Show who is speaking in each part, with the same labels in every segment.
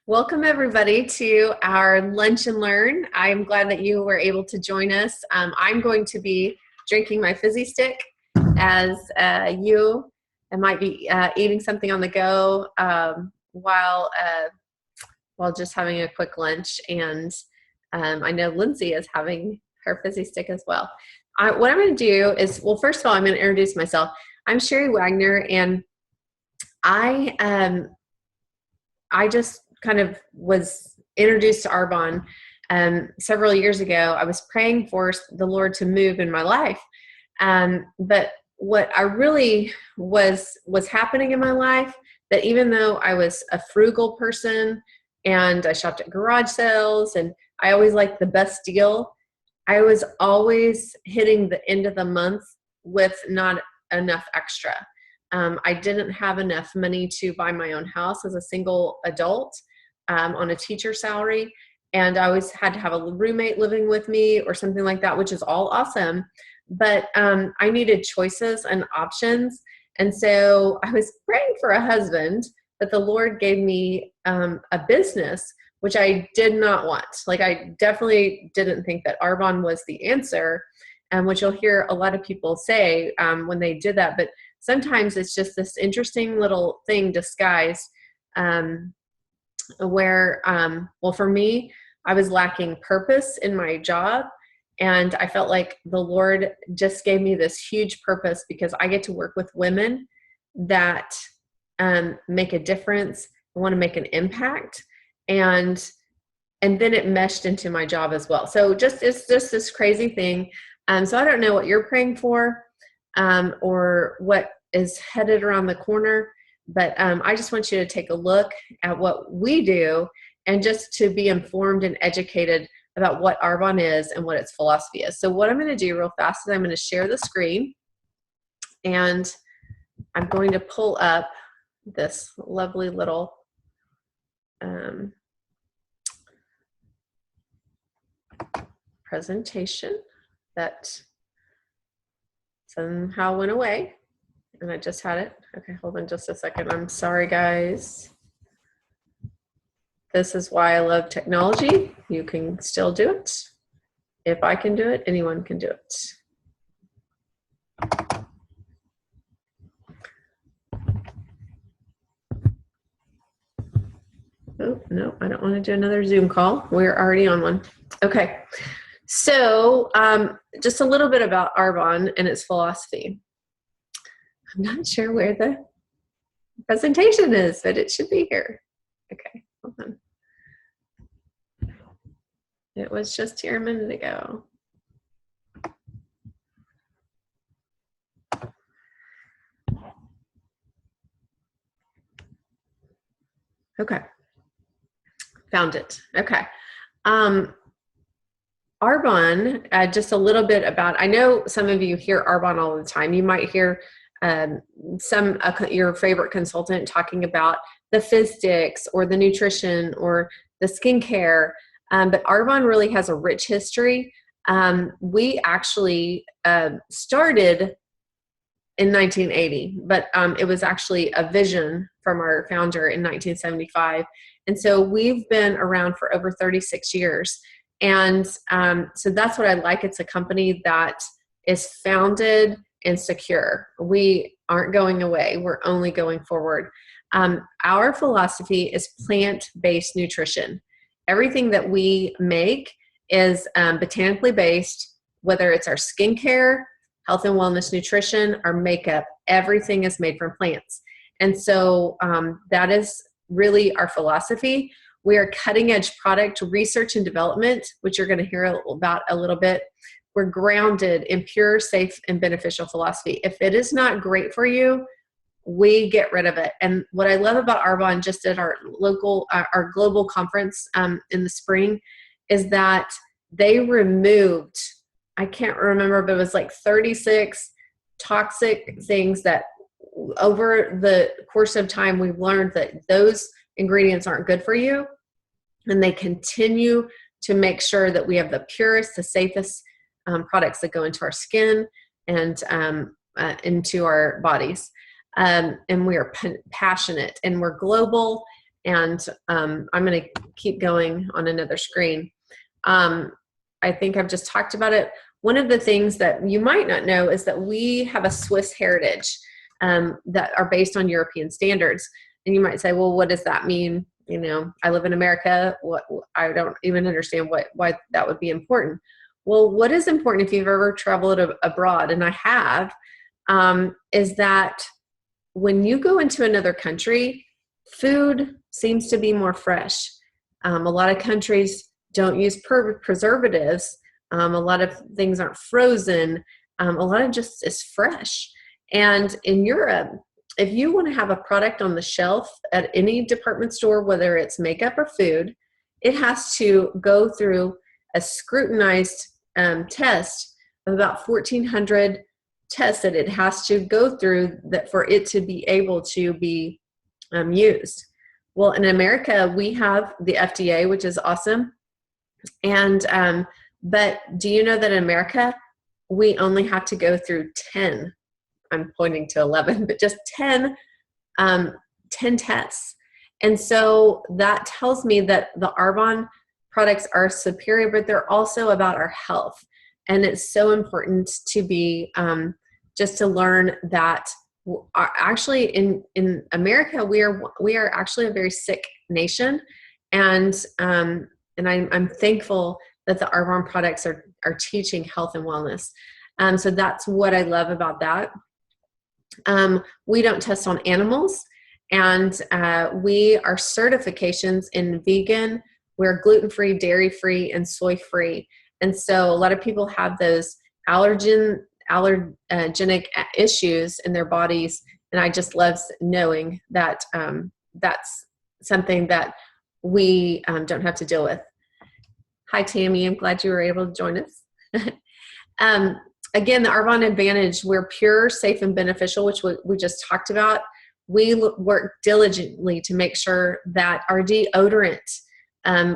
Speaker 1: Welcome everybody to our Lunch and Learn. I'm glad that you were able to join us. I'm going to be drinking my fizzy stick as you might be eating something on the go while just having a quick lunch. And I know Lindsay is having her fizzy stick as well. What I'm going to do is, well, first of all, I'm going to introduce myself. I'm Sheri Wagner, and I just kind of was introduced to Arbonne several years ago. I was praying for the Lord to move in my life. But what I really was happening in my life, that even though I was a frugal person and I shopped at garage sales and I always liked the best deal, I was always hitting the end of the month with not enough extra. I didn't have enough money to buy my own house as a single adult on a teacher salary. And I always had to have a roommate living with me or something like that, which is all awesome. But I needed choices and options. And so I was praying for a husband, but the Lord gave me a business, which I did not want. Like, I definitely didn't think that Arbonne was the answer, which you'll hear a lot of people say when they did that. But sometimes it's just this interesting little thing disguised where, well, for me, I was lacking purpose in my job. And I felt like the Lord just gave me this huge purpose because I get to work with women that make a difference, want to make an impact. And then it meshed into my job as well. So it's just this crazy thing. So I don't know what you're praying for or what is headed around the corner, but I just want you to take a look at what we do and just to be informed and educated about what Arbonne is and what its philosophy is. So what I'm going to do real fast is I'm going to share the screen, and I'm going to pull up this lovely little presentation that somehow went away, and I just had it. Okay, hold on just a second. I'm sorry, guys. This is why I love technology. You can still do it. If I can do it, anyone can do it. Oh, no, I don't want to do another Zoom call. We're already on one. Okay. So just a little bit about Arbonne and its philosophy. I'm not sure where the presentation is, but it should be here. Okay, hold on. It was just here a minute ago. Okay, found it. Okay. Arbonne, just a little bit about, I know some of you hear Arbonne all the time. You might hear your favorite consultant talking about the fizz sticks or the nutrition or the skincare, but Arbonne really has a rich history. We actually started in 1980, but it was actually a vision from our founder in 1975. And so we've been around for over 36 years. And so that's what I like. It's a company that is founded and secure. We aren't going away. We're only going forward. Our philosophy is plant-based nutrition. Everything that we make is botanically based, whether it's our skincare, health and wellness nutrition, our makeup, everything is made from plants. And so that is really our philosophy. We are cutting edge product research and development, which you're going to hear about a little bit. We're grounded in pure, safe, and beneficial philosophy. If it is not great for you, we get rid of it. And what I love about Arbonne, just at our global conference in the spring, is that they removed, I can't remember, but it was like 36 toxic things that over the course of time, we've learned that those ingredients aren't good for you. And they continue to make sure that we have the purest, the safest products that go into our skin and into our bodies. And we are passionate, and we're global, And I'm going to keep going on another screen. I think I've just talked about it. One of the things that you might not know is that we have a Swiss heritage that are based on European standards. And you might say, well, what does that mean? You know, I live in America. I don't even understand why that would be important. Well, what is important if you've ever traveled abroad, and I have, is that when you go into another country, food seems to be more fresh. A lot of countries don't use preservatives. A lot of things aren't frozen. A lot of just is fresh. And in Europe, if you want to have a product on the shelf at any department store, whether it's makeup or food, it has to go through a scrutinized test of about 1,400 tests that it has to go through that for it to be able to be used. Well, in America, we have the FDA, which is awesome. And but do you know that in America, we only have to go through 10, I'm pointing to 11, but just 10 tests. And so that tells me that the Arbonne products are superior, but they're also about our health. And it's so important to be, just to learn that actually in America, we are actually a very sick nation. And I'm thankful that the Arbonne products are teaching health and wellness. So that's what I love about that. We don't test on animals, and we are certifications in vegan, we're gluten-free, dairy-free, and soy-free. And so a lot of people have those allergenic issues in their bodies, and I just love knowing that that's something that we don't have to deal with. Hi, Tammy. I'm glad you were able to join us. Again, the Arbonne Advantage, we're pure, safe, and beneficial, which we just talked about. We work diligently to make sure that our deodorant,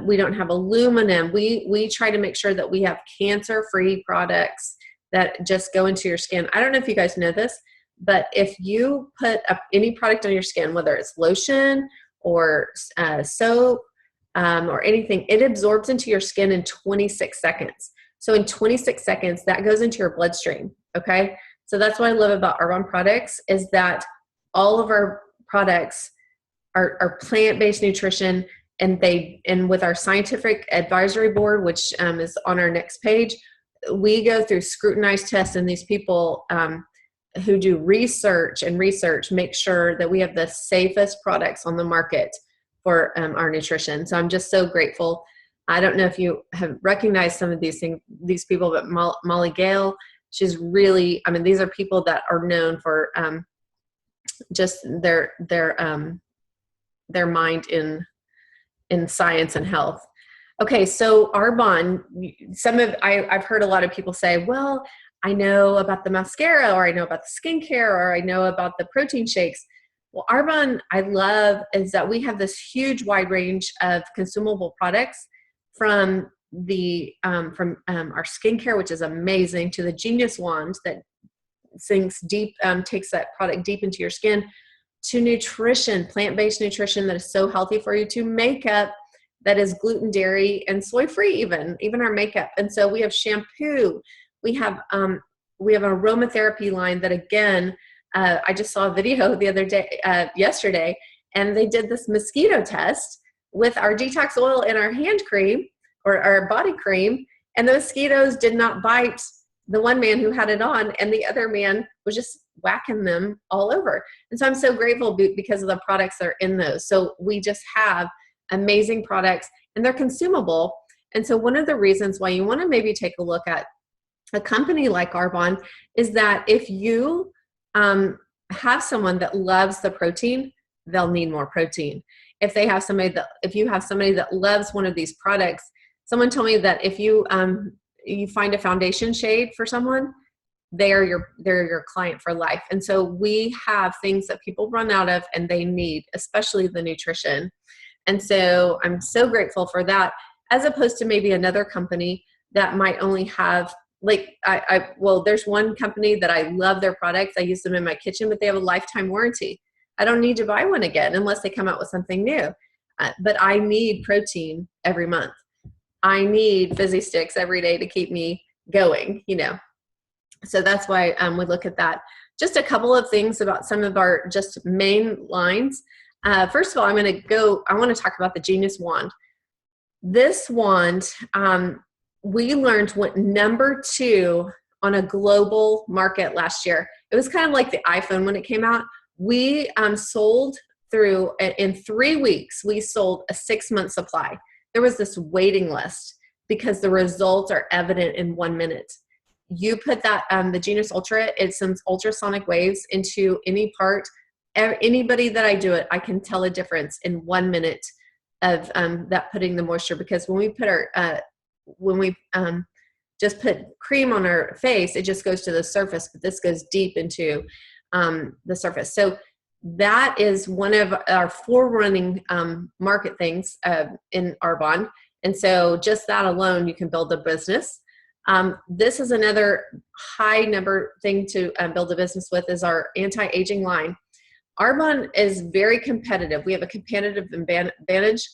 Speaker 1: we don't have aluminum. We try to make sure that we have cancer-free products that just go into your skin. I don't know if you guys know this, but if you put up any product on your skin, whether it's lotion or soap or anything, it absorbs into your skin in 26 seconds. So in 26 seconds, that goes into your bloodstream, okay? So that's what I love about Arbonne products, is that all of our products are plant-based nutrition, and with our scientific advisory board, which is on our next page, we go through scrutinized tests, and these people who do research make sure that we have the safest products on the market for our nutrition. So I'm just so grateful. I don't know if you have recognized some of these people, but Molly Gale, she's really, I mean, these are people that are known for just their mind in science and health. Okay, so Arbonne, I've heard a lot of people say, well, I know about the mascara, or I know about the skincare, or I know about the protein shakes. Well, Arbonne, I love is that we have this huge wide range of consumable products, from our skincare, which is amazing, to the Genius Wand that sinks deep, takes that product deep into your skin, to nutrition, plant-based nutrition that is so healthy for you, to makeup that is gluten, dairy, and soy-free, even our makeup. And so we have shampoo, we have an aromatherapy line that, again, I just saw a video the other day, yesterday, and they did this mosquito test with our detox oil and our hand cream, or our body cream, and the mosquitoes did not bite the one man who had it on, and the other man was just whacking them all over. And so I'm so grateful because of the products that are in those. So we just have amazing products, and they're consumable. And so one of the reasons why you want to maybe take a look at a company like Arbonne is that if you have someone that loves the protein, they'll need more protein. If you have somebody that loves one of these products, someone told me that if you find a foundation shade for someone, they're your client for life. And so we have things that people run out of and they need, especially the nutrition. And so I'm so grateful for that, as opposed to maybe another company that might only have, like, there's one company that I love their products. I use them in my kitchen, but they have a lifetime warranty. I don't need to buy one again unless they come out with something new. but I need protein every month. I need fizzy sticks every day to keep me going, you know. So that's why we look at that. Just a couple of things about some of our just main lines. First of all, I want to talk about the Genius Wand. This wand, we learned went number 2 on a global market last year. It was kind of like the iPhone when it came out. We sold through, in 3 weeks, we sold a 6-month supply. There was this waiting list because the results are evident in 1 minute. You put that, the Genius Ultra, it sends ultrasonic waves into any part. Anybody that I do it, I can tell a difference in 1 minute of that putting the moisture, because when we put just put cream on our face, it just goes to the surface, but this goes deep into the surface. So that is one of our forerunning market things in Arbonne. And so just that alone, you can build a business. This is another high number thing to build a business with, is our anti-aging line. Arbonne is very competitive. We have a competitive advantage.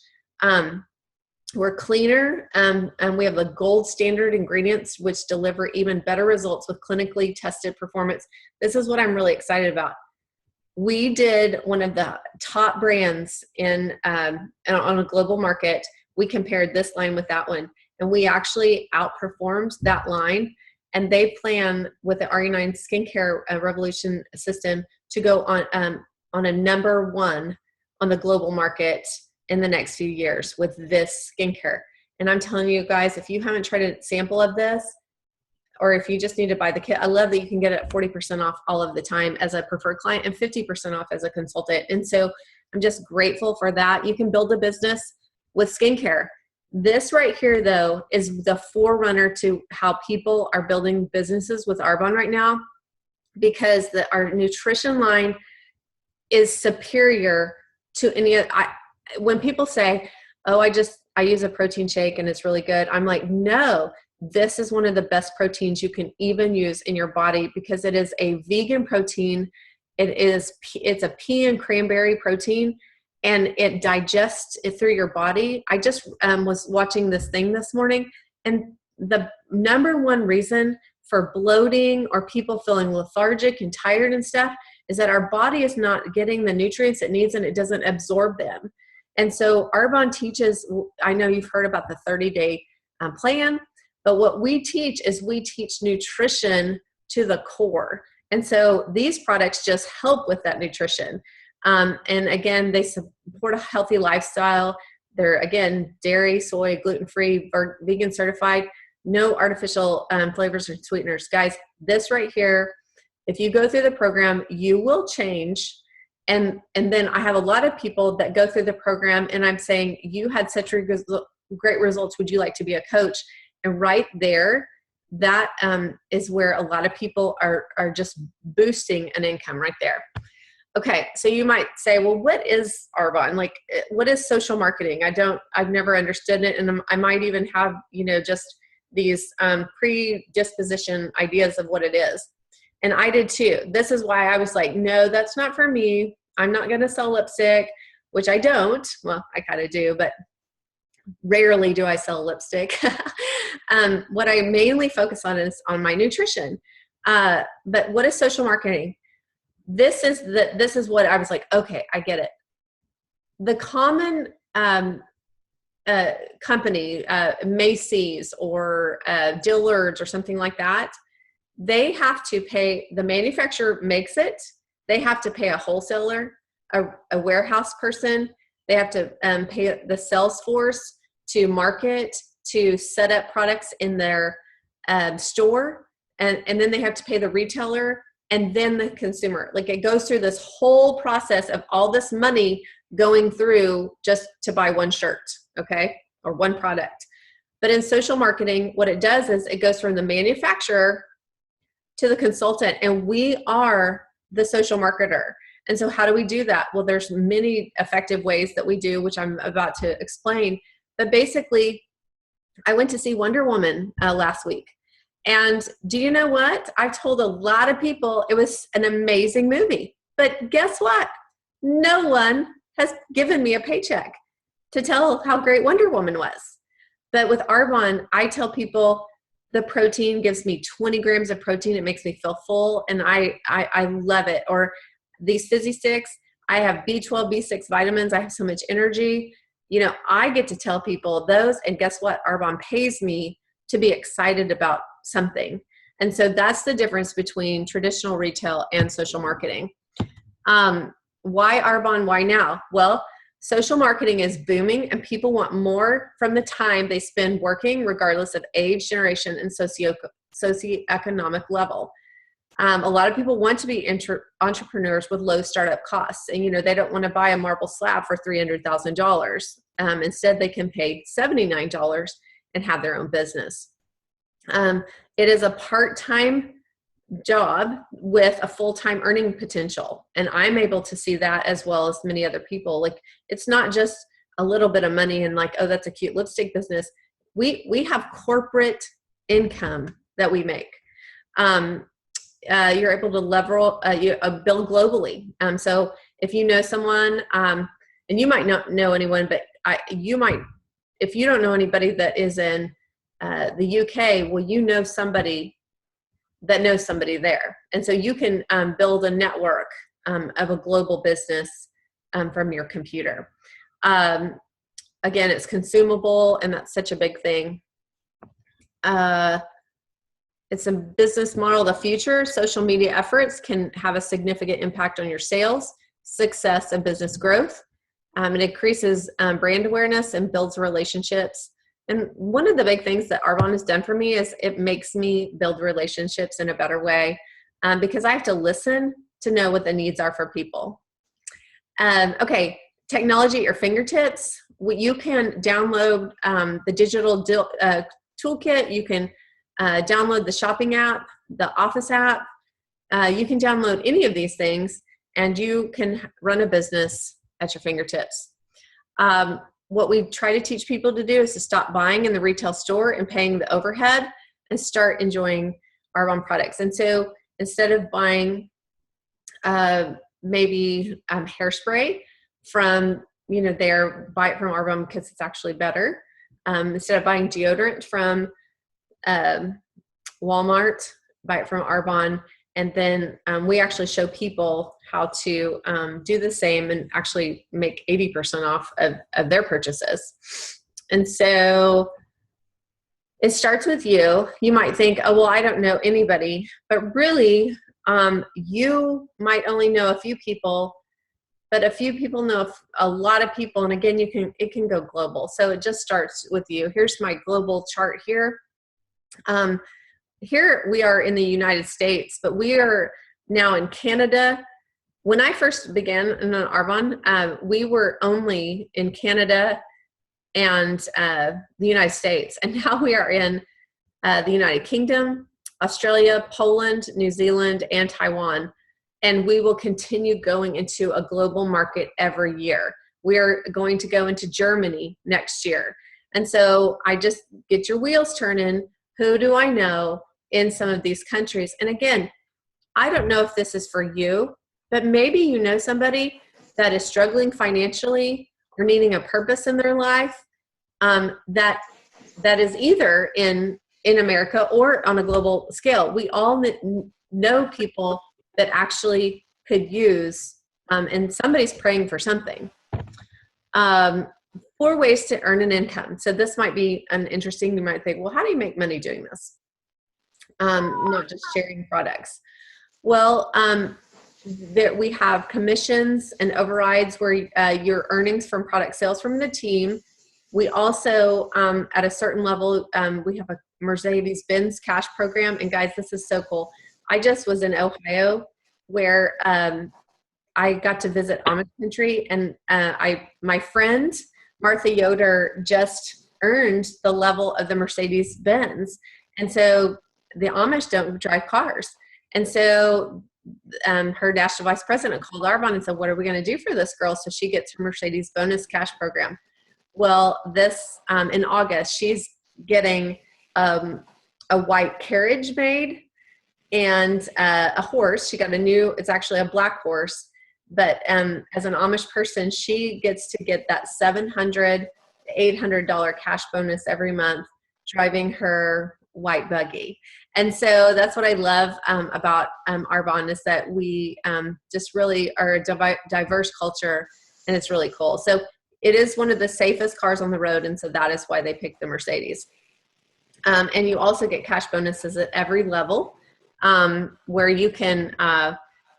Speaker 1: We're cleaner, and we have the gold standard ingredients, which deliver even better results with clinically tested performance. This is what I'm really excited about. We did one of the top brands on a global market. We compared this line with that one, and we actually outperformed that line. And they plan with the RE9 Skincare Revolution system to go on a number 1 on the global market in the next few years with this skincare. And I'm telling you guys, if you haven't tried a sample of this, or if you just need to buy the kit, I love that you can get it at 40% off all of the time as a preferred client and 50% off as a consultant. And so I'm just grateful for that. You can build a business with skincare. This right here, though, is the forerunner to how people are building businesses with Arbonne right now, because our nutrition line is superior to any other. When people say, oh, I use a protein shake and it's really good, I'm like, no, this is one of the best proteins you can even use in your body, because it is a vegan protein. It's a pea and cranberry protein, and it digests it through your body. I just was watching this thing this morning, and the number 1 reason for bloating or people feeling lethargic and tired and stuff is that our body is not getting the nutrients it needs, and it doesn't absorb them. And so Arbonne teaches, I know you've heard about the 30-day plan, but what we teach is we teach nutrition to the core. And so these products just help with that nutrition. And again, they support a healthy lifestyle. They're, again, dairy, soy, gluten-free, or vegan certified, no artificial flavors or sweeteners. Guys, this right here, if you go through the program, you will change. And then I have a lot of people that go through the program, and I'm saying, you had such great results. Would you like to be a coach? And right there, that is where a lot of people are just boosting an income right there. Okay, so you might say, well, what is Arbonne? Like, what is social marketing? I've never understood it, and I might even have, just these predisposition ideas of what it is. And I did too. This is why I was like, no, that's not for me. I'm not going to sell lipstick, which I don't. Well, I kind of do, but rarely do I sell lipstick. What I mainly focus on is on my nutrition. But what is social marketing? This is what I was like, okay, I get it. The common company, Macy's or Dillard's or something like that, they have to pay, the manufacturer makes it, they have to pay a wholesaler, a warehouse person, they have to pay the sales force to market, to set up products in their store, and then they have to pay the retailer, and then the consumer. Like, it goes through this whole process of all this money going through just to buy one shirt, okay, or one product. But in social marketing, what it does is it goes from the manufacturer to the consultant, and we are the social marketer. And so how do we do that? Well, there's many effective ways that we do, which I'm about to explain. But basically, I went to see Wonder Woman last week. And do you know what? I told a lot of people it was an amazing movie. But guess what? No one has given me a paycheck. to tell how great Wonder Woman was. But with Arbonne, I tell people the protein gives me 20 grams of protein. It makes me feel full, and I love it. Or these fizzy sticks, I have B12, B6 vitamins. I have so much energy. You know, I get to tell people those, and guess what? Arbonne pays me to be excited about something. And so that's the difference between traditional retail and social marketing. Why Arbonne? Why now? Well, social marketing is booming, and people want more from the time they spend working, regardless of age, generation, and socioeconomic level. A lot of people want to be entrepreneurs with low startup costs, and they don't want to buy a marble slab for $300,000. Instead, they can pay $79 and have their own business. It is a part-time job with a full-time earning potential, and I'm able to see that as well as many other people. Like, it's not just a little bit of money and like, oh, that's a cute lipstick business. We have corporate income that we make. You're able to build globally. So if you know someone, and you might not know anyone, but if you don't know anybody that is in the UK, well, you know somebody that knows somebody there. And so you can build a network of a global business from your computer. Again, it's consumable, and that's such a big thing. It's a business model of the future. Social media efforts can have a significant impact on your sales, success, and business growth. It increases brand awareness and builds relationships. And one of the big things that Arbonne has done for me is it makes me build relationships in a better way, because I have to listen to know what the needs are for people. Okay, technology at your fingertips. You can download the digital toolkit. You can download the shopping app, the office app. You can download any of these things, and you can run a business at your fingertips. What we try to teach people to do is to stop buying in the retail store and paying the overhead and start enjoying Arbonne products. And so instead of buying maybe hairspray from, buy it from Arbonne because it's actually better. Instead of buying deodorant from Walmart, buy it from Arbonne. And then we actually show people how to do the same and actually make 80% off of their purchases. And so it starts with you. You might think, oh, well, I don't know anybody. But really, you might only know a few people, but a few people know a lot of people. And again, it can go global. So it just starts with you. Here's my global chart here. Here we are in the United States, but we are now in Canada. When I first began in Arbonne, we were only in Canada and the United States. And now we are in the United Kingdom, Australia, Poland, New Zealand, and Taiwan. And we will continue going into a global market every year. We are going to go into Germany next year. And so I just get your wheels turning. Who do I know in some of these countries? And again, I don't know if this is for you, but maybe you know somebody that is struggling financially or needing a purpose in their life, that is either in America or on a global scale. We all know people that actually could use, and somebody's praying for something. 4 ways to earn an income. So this might be an interesting, you might think, well, how do you make money doing this? Not just sharing products. Well, we have commissions and overrides where your earnings from product sales from the team. We also, at a certain level, we have a Mercedes-Benz cash program. And guys, this is so cool. I just was in Ohio where I got to visit Amish country, and my friend Martha Yoder just earned the level of the Mercedes-Benz. And so the Amish don't drive cars. And so her national vice president called Arbonne and said, what are we going to do for this girl so she gets her Mercedes bonus cash program? Well, this in August, she's getting a white carriage made and a horse. She got it's actually a black horse but as an Amish person, she gets to get that $700 to $800 cash bonus every month driving her white buggy. And so that's what I love about Arbonne, is that we just really are a diverse culture, and it's really cool. So it is one of the safest cars on the road, and so that is why they picked the Mercedes. And you also get cash bonuses at every level, where you can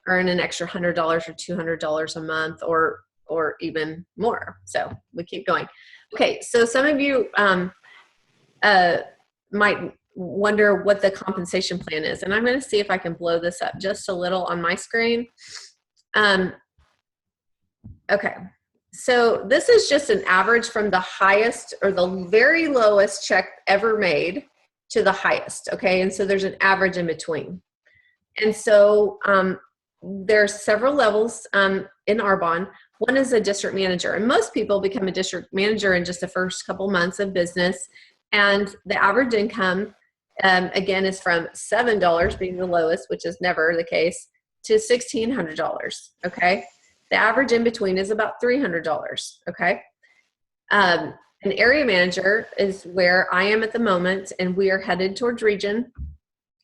Speaker 1: earn an extra $100 or $200 a month, or even more. So we keep going. Okay, so some of you might wonder what the compensation plan is, and I'm going to see if I can blow this up just a little on my screen. Okay, so this is just an average from the highest or the very lowest check ever made to the highest, okay? And so there's an average in between. And so there's several levels in Arbonne. One is a district manager, and most people become a district manager in just the first couple months of business. And the average income, again, is from $7 being the lowest, which is never the case, to $1,600, okay? The average in between is about $300, okay? An area manager is where I am at the moment, and we are headed towards region.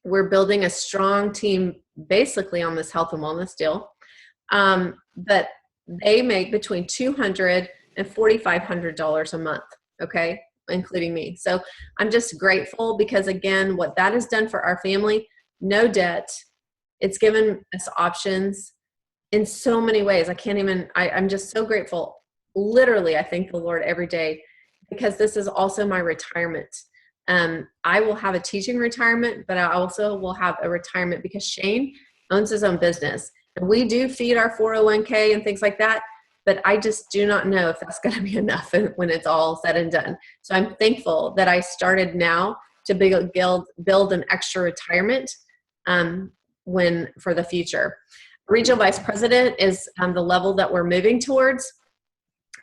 Speaker 1: We're building a strong team basically on this health and wellness deal. But they make between $200 and $4,500 a month, okay, including me. So I'm just grateful because, again, what that has done for our family, no debt. It's given us options in so many ways. I'm just so grateful. Literally, I thank the Lord every day, because this is also my retirement. I will have a teaching retirement, but I also will have a retirement because Shane owns his own business. And we do feed our 401k and things like that, but I just do not know if that's going to be enough when it's all said and done. So I'm thankful that I started now to build an extra retirement for the future. Regional Vice President is the level that we're moving towards.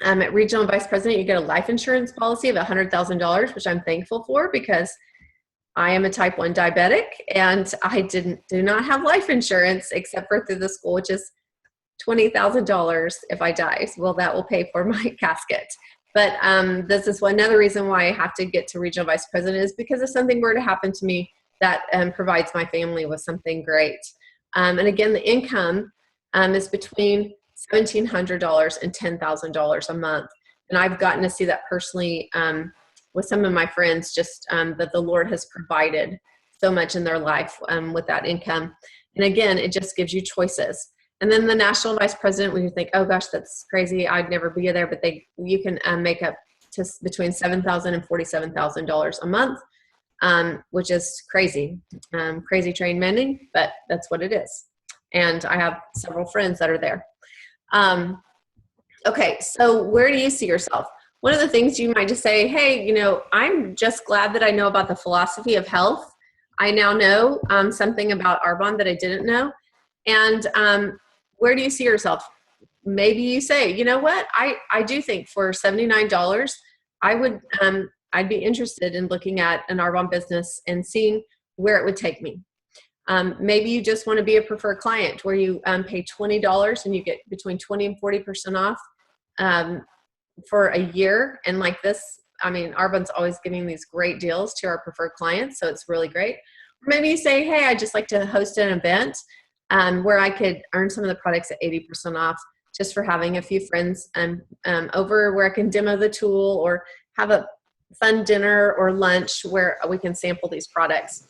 Speaker 1: At Regional Vice President, you get a life insurance policy of $100,000, which I'm thankful for because I am a type 1 diabetic, and I do not have life insurance except for through the school, which is $20,000 if I die. Well, that will pay for my casket. But this is another reason why I have to get to Regional Vice President, is because if something were to happen to me, that provides my family with something great. And again, the income is between $1,700 and $10,000 a month. And I've gotten to see that personally with some of my friends, just that the Lord has provided so much in their life with that income. And again, it just gives you choices. And then the National Vice President, when you think, oh gosh, that's crazy, I'd never be there, but you can make up to between $7,000 and $47,000 a month, which is crazy. Crazy train mending, but that's what it is. And I have several friends that are there. Okay, so where do you see yourself? One of the things you might just say, hey, I'm just glad that I know about the philosophy of health. I now know something about Arbonne that I didn't know. And where do you see yourself? Maybe you say, you know what, I do think for $79, I'd be interested in looking at an Arbonne business and seeing where it would take me. Maybe you just want to be a preferred client where you pay $20 and you get between 20 and 40% off for a year. And like this, Arbonne's always giving these great deals to our preferred clients, so it's really great. Or maybe you say, hey, I'd just like to host an event where I could earn some of the products at 80% off just for having a few friends over where I can demo the tool or have a fun dinner or lunch where we can sample these products.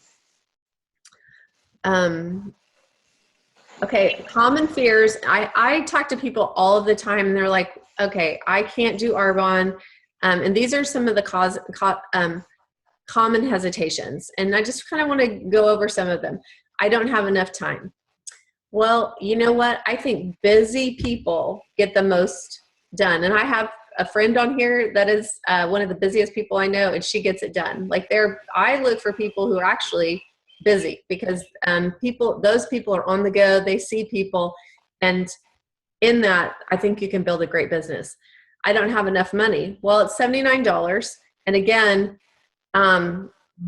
Speaker 1: Okay, common fears. I talk to people all of the time and they're like, okay, I can't do Arbonne. And these are some of the common hesitations. And I just kind of want to go over some of them. I don't have enough time. Well, you know what? I think busy people get the most done. And I have a friend on here that is one of the busiest people I know, and she gets it done. I look for people who are actually busy because those people are on the go. They see people, and in that, I think you can build a great business. I don't have enough money. Well, it's $79, and again,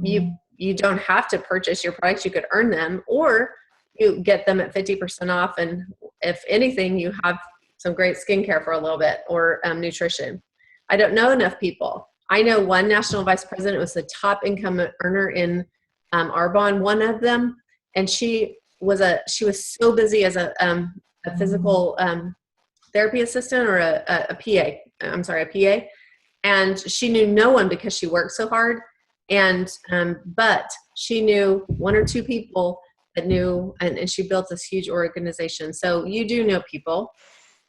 Speaker 1: you don't have to purchase your products. You could earn them, or you get them at 50% off, and if anything, you have some great skincare for a little bit, or nutrition. I don't know enough people. I know one national vice president was the top income earner in Arbonne, one of them, and she was so busy as a physical therapy assistant, or a PA. I'm sorry, a PA, and she knew no one because she worked so hard. And but she knew one or two people that knew, and she built this huge organization. So you do know people.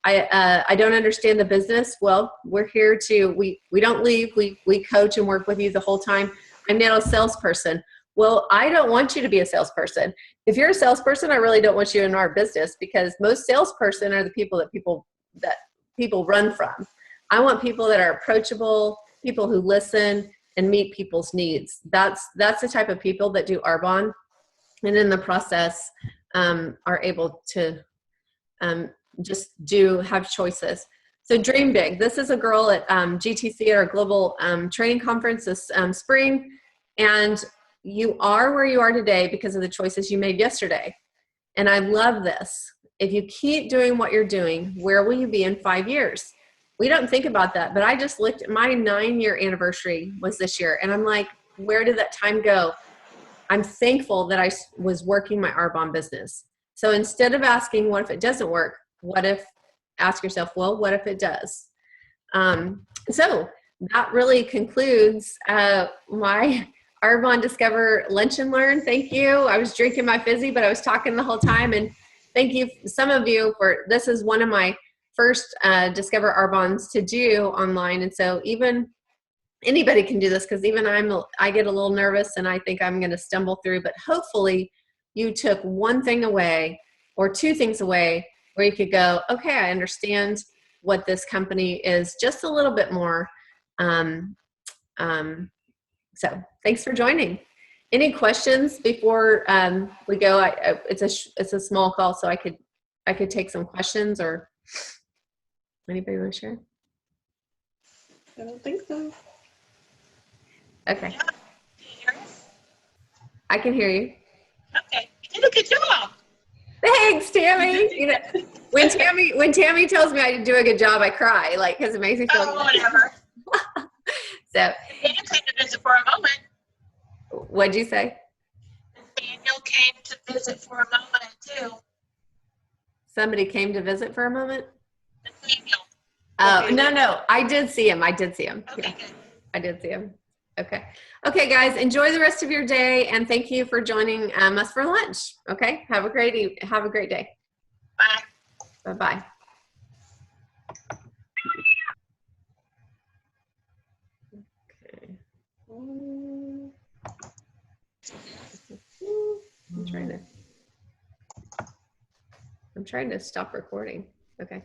Speaker 1: I don't understand the business. Well, we're here to, we don't leave. We coach and work with you the whole time. I'm not a salesperson. Well, I don't want you to be a salesperson. If you're a salesperson, I really don't want you in our business, because most salesperson are the people that people run from. I want people that are approachable, people who listen and meet people's needs. That's the type of people that do Arbonne, and in the process are able to just have choices. So dream big. This is a girl at GTC at our global training conference this spring, and you are where you are today because of the choices you made yesterday. And I love this. If you keep doing what you're doing, where will you be in 5 years? We don't think about that, but I just looked at my 9-year anniversary was this year, and I'm like, where did that time go? I'm thankful that I was working my Arbonne business. So instead of asking, what if it doesn't work? Ask yourself, well, what if it does? So that really concludes my Arbonne Discover Lunch and Learn. Thank you. I was drinking my fizzy, but I was talking the whole time. And thank you, some of you, this is one of my first Discover Arbonnes to do online. And so even anybody can do this, because even I get a little nervous and I think I'm going to stumble through, but hopefully you took one thing away or two things away where you could go, okay, I understand what this company is just a little bit more. So thanks for joining. Any questions before we go? It's a small call, so I could take some questions, or anybody want to share?
Speaker 2: I don't think so.
Speaker 1: Okay.
Speaker 3: Yeah. Can you hear us?
Speaker 1: I can hear you.
Speaker 3: Okay. You did a good job.
Speaker 1: Thanks, Tammy. You know, when Tammy tells me I do a good job, I cry, like, because it makes me feel good.
Speaker 3: Whatever.
Speaker 1: So,
Speaker 3: Daniel came to visit for a moment.
Speaker 1: what'd you say?
Speaker 3: Daniel came to visit for a moment too.
Speaker 1: Somebody came to visit for a moment?
Speaker 3: Daniel.
Speaker 1: Oh, no. I did see him.
Speaker 3: Okay,
Speaker 1: Yeah,
Speaker 3: good.
Speaker 1: I did see him. Okay. Okay, guys, enjoy the rest of your day, and thank you for joining us for lunch. Okay. Have a great day.
Speaker 3: Bye.
Speaker 1: Bye-bye. Okay. I'm trying to stop recording. Okay.